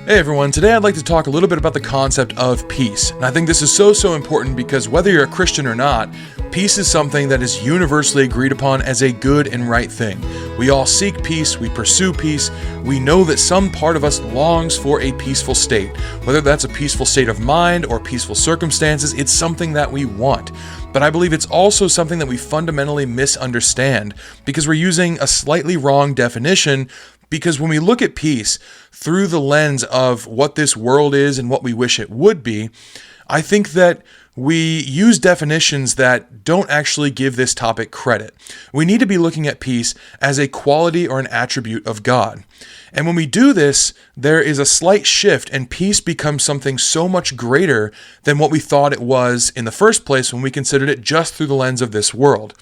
Hey everyone, today I'd like to talk a little bit about the concept of peace. And I think this is so important because whether you're a Christian or not, peace is something that is universally agreed upon as a good and right thing. We all seek peace, we pursue peace, we know that some part of us longs for a peaceful state. Whether that's a peaceful state of mind or peaceful circumstances, it's something that we want. But I believe it's also something that we fundamentally misunderstand because we're using a slightly wrong definition. Because when we look at peace through the lens of what this world is and what we wish it would be, I think that we use definitions that don't actually give this topic credit. We need to be looking at peace as a quality or an attribute of God. And when we do this, there is a slight shift and peace becomes something so much greater than what we thought it was in the first place when we considered it just through the lens of this world.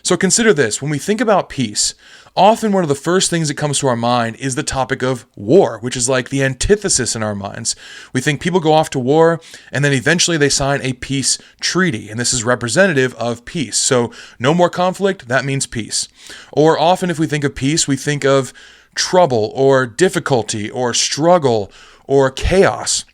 So consider this, when we think about peace, often one of the first things that comes to our mind is the topic of war, which is like the antithesis in our minds. We think people go off to war and then eventually they sign a peace treaty, and this is representative of peace. So no more conflict, that means peace. Or often if we think of peace, we think of trouble or difficulty or struggle or chaos.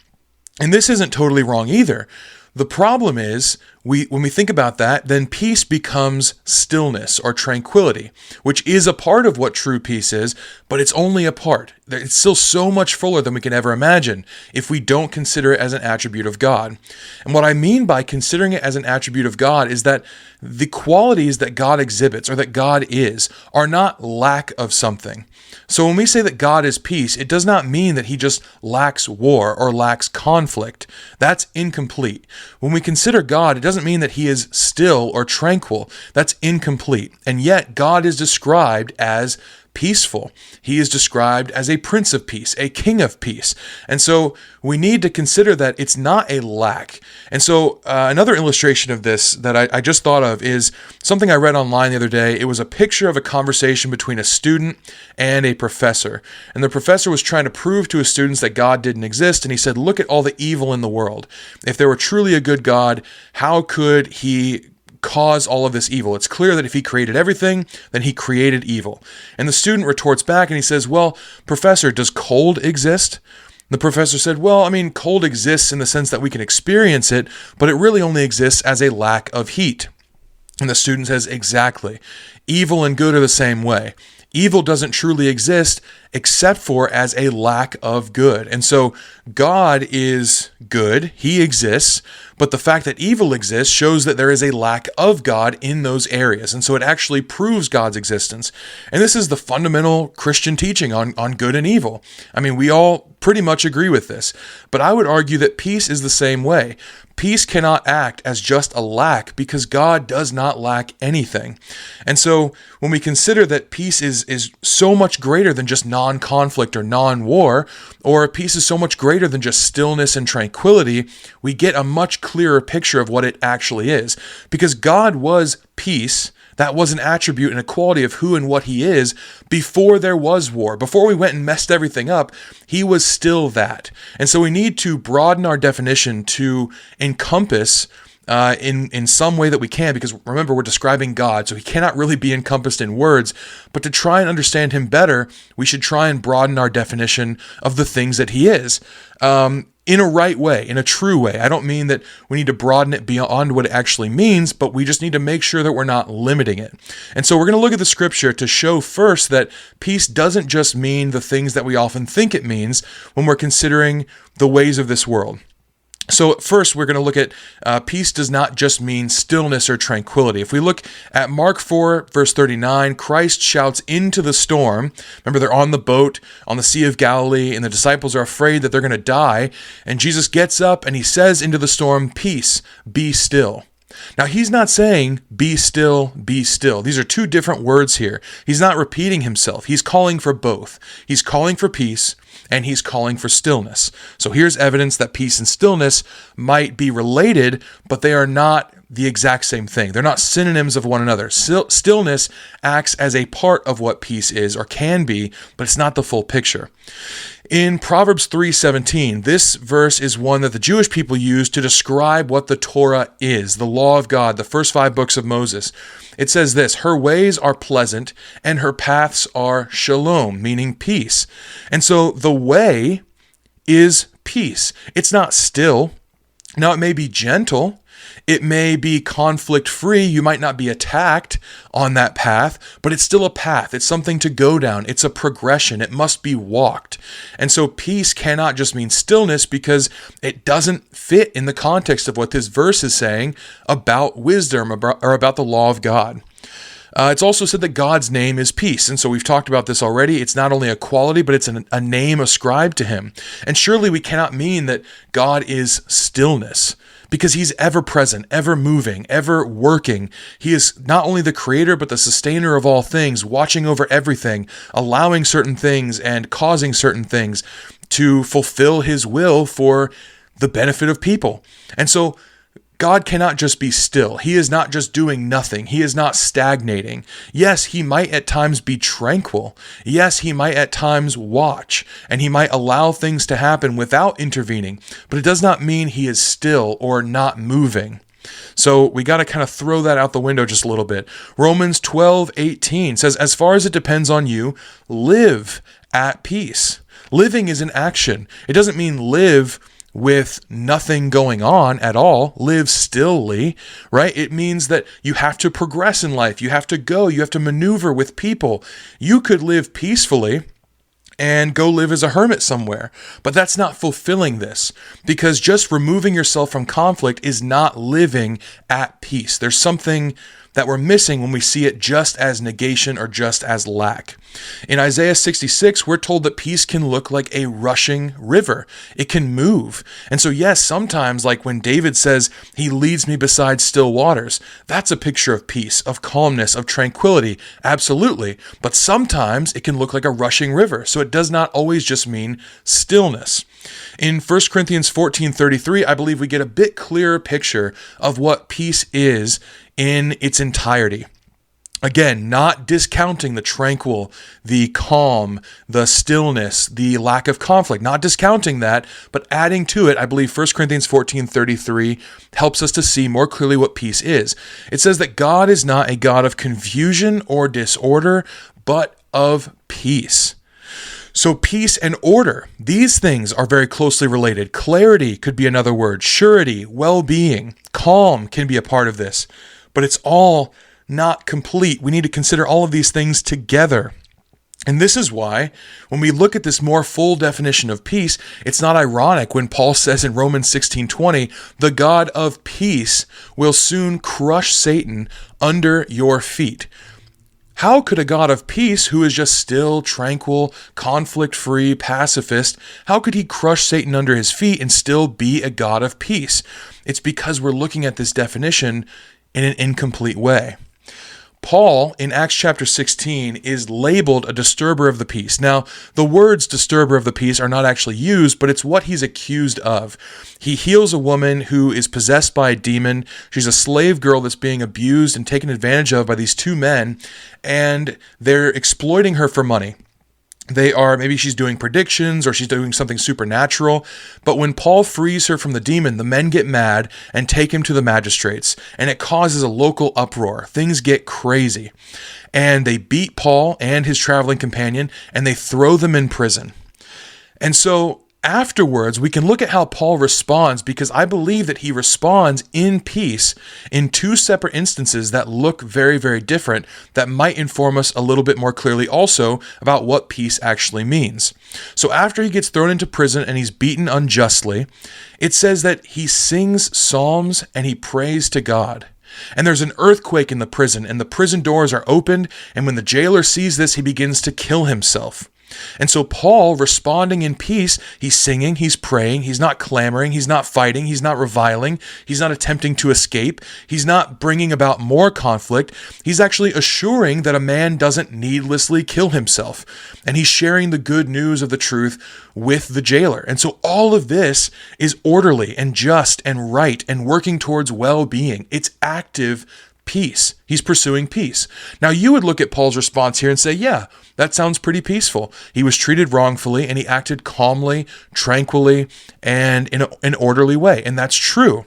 And this isn't totally wrong either. The problem is, when we think about that, then peace becomes stillness or tranquility, which is a part of what true peace is, but it's only a part. It's still so much fuller than we can ever imagine if we don't consider it as an attribute of God. And what I mean by considering it as an attribute of God is that the qualities that God exhibits or that God is are not lack of something. So when we say that God is peace, it does not mean that he just lacks war or lacks conflict. That's incomplete. When we consider God, it doesn't mean that he is still or tranquil. That's incomplete. And yet God is described as peaceful. He is described as a prince of peace, a king of peace. And so we need to consider that it's not a lack. And so another illustration of this that I just thought of is something I read online the other day. It was a picture of a conversation between a student and a professor. And the professor was trying to prove to his students that God didn't exist. And he said, look at all the evil in the world. If there were truly a good God, how could he cause all of this evil? It's clear that if he created everything, then he created evil. And the student retorts back and he says, well, professor, does cold exist? The professor said, well, cold exists in the sense that we can experience it, but it really only exists as a lack of heat. And the student says, exactly. Evil and good are the same way. Evil doesn't truly exist except for as a lack of good. And so God is good, he exists, but the fact that evil exists shows that there is a lack of God in those areas. And so it actually proves God's existence. And this is the fundamental Christian teaching on good and evil. We all pretty much agree with this. But I would argue that peace is the same way. Peace cannot act as just a lack because God does not lack anything. And so when we consider that peace is so much greater than just non-conflict or non-war, or peace is so much greater than just stillness and tranquility, we get a much clearer picture of what it actually is. Because God was peace. That was an attribute and a quality of who and what he is before there was war. Before we went and messed everything up, he was still that. And so we need to broaden our definition to encompass in some way that we can, because remember, we're describing God, so he cannot really be encompassed in words. But to try and understand him better, we should try and broaden our definition of the things that he is. In a right way, in a true way. I don't mean that we need to broaden it beyond what it actually means, but we just need to make sure that we're not limiting it. And so we're going to look at the scripture to show first that peace doesn't just mean the things that we often think it means when we're considering the ways of this world. So first, we're going to look at peace does not just mean stillness or tranquility. If we look at Mark 4, verse 39, Christ shouts into the storm. Remember, they're on the boat on the Sea of Galilee, and the disciples are afraid that they're going to die. And Jesus gets up and he says into the storm, peace, be still. Now, he's not saying, be still, be still. These are two different words here. He's not repeating himself. He's calling for both. He's calling for peace, and he's calling for stillness. So here's evidence that peace and stillness might be related, but they are not the exact same thing. They're not synonyms of one another. Stillness acts as a part of what peace is or can be, but it's not the full picture. In Proverbs 3:17, this verse is one that the Jewish people use to describe what the Torah is, the law of God, the first 5 books of Moses. It says this, her ways are pleasant and her paths are shalom, meaning peace. And so the way is peace. It's not still. Now, it may be gentle. It may be conflict-free. You might not be attacked on that path, but it's still a path. It's something to go down. It's a progression. It must be walked. And so peace cannot just mean stillness, because it doesn't fit in the context of what this verse is saying about wisdom or about the law of God. It's also said that God's name is peace. And so we've talked about this already. It's not only a quality, but it's a name ascribed to him. And surely we cannot mean that God is stillness, because he's ever present, ever moving, ever working. He is not only the creator, but the sustainer of all things, watching over everything, allowing certain things and causing certain things to fulfill his will for the benefit of people. And so God cannot just be still. He is not just doing nothing. He is not stagnating. Yes, he might at times be tranquil. Yes, he might at times watch, and he might allow things to happen without intervening, but it does not mean he is still or not moving. So we got to kind of throw that out the window just a little bit. Romans 12:18 says, as far as it depends on you, live at peace. Living is an action. It doesn't mean live with nothing going on at all, live stilly, right? It means that you have to progress in life. You have to go, you have to maneuver with people. You could live peacefully and go live as a hermit somewhere, but that's not fulfilling this, because just removing yourself from conflict is not living at peace. There's something that we're missing when we see it just as negation or just as lack. In Isaiah 66, we're told that peace can look like a rushing river. It can move. And so yes, sometimes, like when David says, he leads me beside still waters, that's a picture of peace, of calmness, of tranquility, absolutely. But sometimes it can look like a rushing river. So it does not always just mean stillness. In 1 Corinthians 14:33, I believe we get a bit clearer picture of what peace is in its entirety. Again, not discounting the tranquil, the calm, the stillness, the lack of conflict, not discounting that, but adding to it. I believe 1 Corinthians 14:33 helps us to see more clearly what peace is. It says that God is not a God of confusion or disorder, but of peace. So peace and order, these things are very closely related. Clarity could be another word. Surety, well-being, calm can be a part of this. But it's all not complete. We need to consider all of these things together. And this is why, when we look at this more full definition of peace, it's not ironic when Paul says in Romans 16:20, the God of peace will soon crush Satan under your feet. How could a God of peace, who is just still, tranquil, conflict-free, pacifist, how could he crush Satan under his feet and still be a God of peace? It's because we're looking at this definition in an incomplete way. Paul, in Acts chapter 16, is labeled a disturber of the peace. Now, the words disturber of the peace are not actually used, but it's what he's accused of. He heals a woman who is possessed by a demon. She's a slave girl that's being abused and taken advantage of by these two men, and they're exploiting her for money. Maybe she's doing predictions or she's doing something supernatural. But when Paul frees her from the demon, the men get mad and take him to the magistrates, and it causes a local uproar. Things get crazy. And they beat Paul and his traveling companion, and they throw them in prison. And so afterwards, we can look at how Paul responds, because I believe that he responds in peace in two separate instances that look very, very different, that might inform us a little bit more clearly also about what peace actually means. So after he gets thrown into prison and he's beaten unjustly, it says that he sings psalms and he prays to God. And there's an earthquake in the prison, and the prison doors are opened, and when the jailer sees this, he begins to kill himself. And so Paul, responding in peace, he's singing, he's praying, he's not clamoring, he's not fighting, he's not reviling, he's not attempting to escape, he's not bringing about more conflict, he's actually assuring that a man doesn't needlessly kill himself. And he's sharing the good news of the truth with the jailer. And so all of this is orderly and just and right and working towards well-being. It's active peace. He's pursuing peace. Now, you would look at Paul's response here and say, yeah, that sounds pretty peaceful. He was treated wrongfully and he acted calmly, tranquilly, and in an orderly way. And that's true.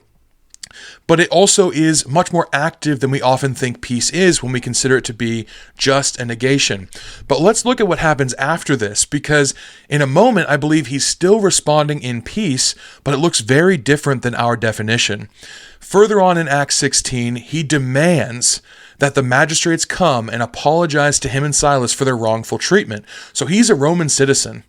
But it also is much more active than we often think peace is when we consider it to be just a negation. But let's look at what happens after this, because in a moment, I believe he's still responding in peace, but it looks very different than our definition. Further on in Acts 16, he demands that the magistrates come and apologize to him and Silas for their wrongful treatment. So he's a Roman citizen,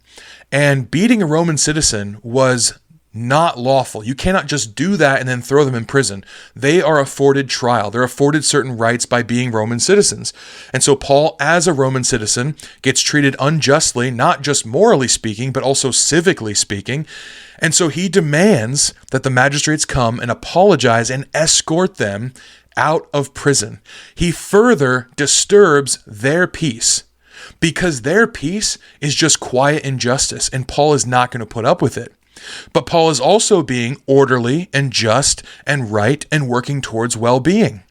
and beating a Roman citizen was not lawful. You cannot just do that and then throw them in prison. They are afforded trial. They're afforded certain rights by being Roman citizens. And so Paul, as a Roman citizen, gets treated unjustly, not just morally speaking, but also civically speaking. And so he demands that the magistrates come and apologize and escort them out of prison. He further disturbs their peace, because their peace is just quiet injustice, and Paul is not going to put up with it. But Paul is also being orderly and just and right and working towards well-being.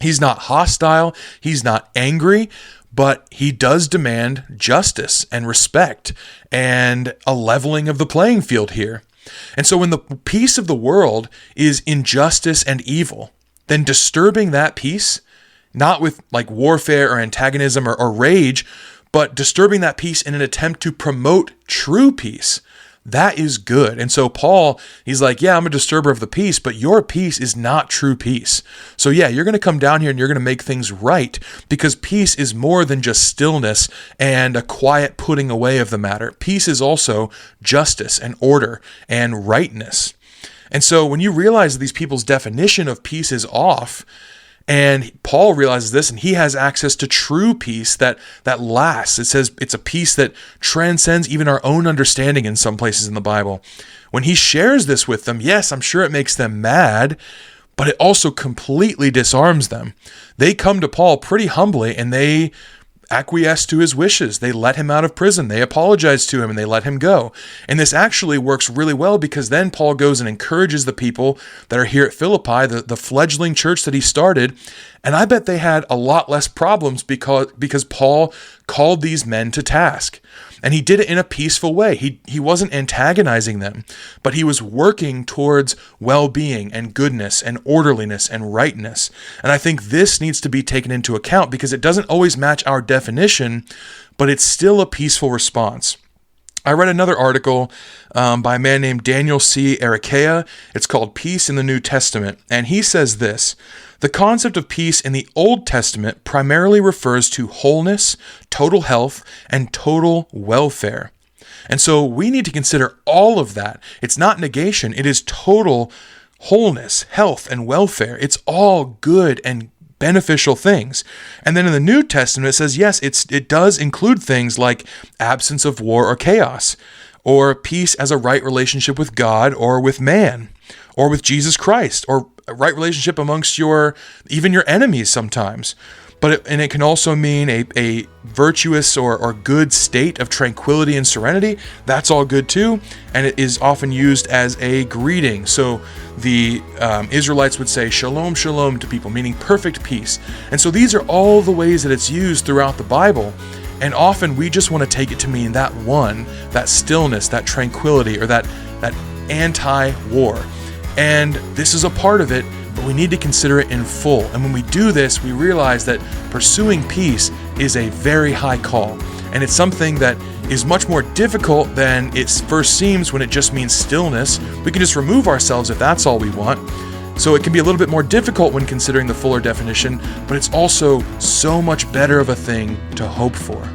He's not hostile, he's not angry, but he does demand justice and respect and a leveling of the playing field here. And so when the peace of the world is injustice and evil, then disturbing that peace, not with like warfare or antagonism or rage, but disturbing that peace in an attempt to promote true peace, that is good. And so Paul, he's like, yeah, I'm a disturber of the peace, but your peace is not true peace. So yeah, you're going to come down here and you're going to make things right, because peace is more than just stillness and a quiet putting away of the matter. Peace is also justice and order and rightness. And so when you realize that these people's definition of peace is off, and Paul realizes this, and he has access to true peace that lasts. It says it's a peace that transcends even our own understanding in some places in the Bible. When he shares this with them, yes, I'm sure it makes them mad, but it also completely disarms them. They come to Paul pretty humbly, and they acquiesce to his wishes. They let him out of prison. They apologize to him and they let him go. And this actually works really well, because then Paul goes and encourages the people that are here at Philippi, the fledgling church that he started. And I bet they had a lot less problems because Paul called these men to task. And he did it in a peaceful way. He wasn't antagonizing them, but he was working towards well-being and goodness and orderliness and rightness. And I think this needs to be taken into account, because it doesn't always match our definition, but it's still a peaceful response. I read another article by a man named Daniel C. Arakea. It's called Peace in the New Testament. And he says this: the concept of peace in the Old Testament primarily refers to wholeness, total health, and total welfare. And so we need to consider all of that. It's not negation. It is total wholeness, health, and welfare. It's all good and beneficial things. And then in the New Testament, it says, yes, it does include things like absence of war or chaos, or peace as a right relationship with God or with man, or with Jesus Christ, or a right relationship amongst even your enemies sometimes. But it can also mean a virtuous or good state of tranquility and serenity. That's all good too. And it is often used as a greeting. So the Israelites would say shalom, shalom to people, meaning perfect peace. And so these are all the ways that it's used throughout the Bible. And often we just want to take it to mean that one, that stillness, that tranquility, or that anti-war. And this is a part of it, but we need to consider it in full. And when we do this, we realize that pursuing peace is a very high call. And it's something that is much more difficult than it first seems when it just means stillness. We can just remove ourselves if that's all we want. So it can be a little bit more difficult when considering the fuller definition, but it's also so much better of a thing to hope for.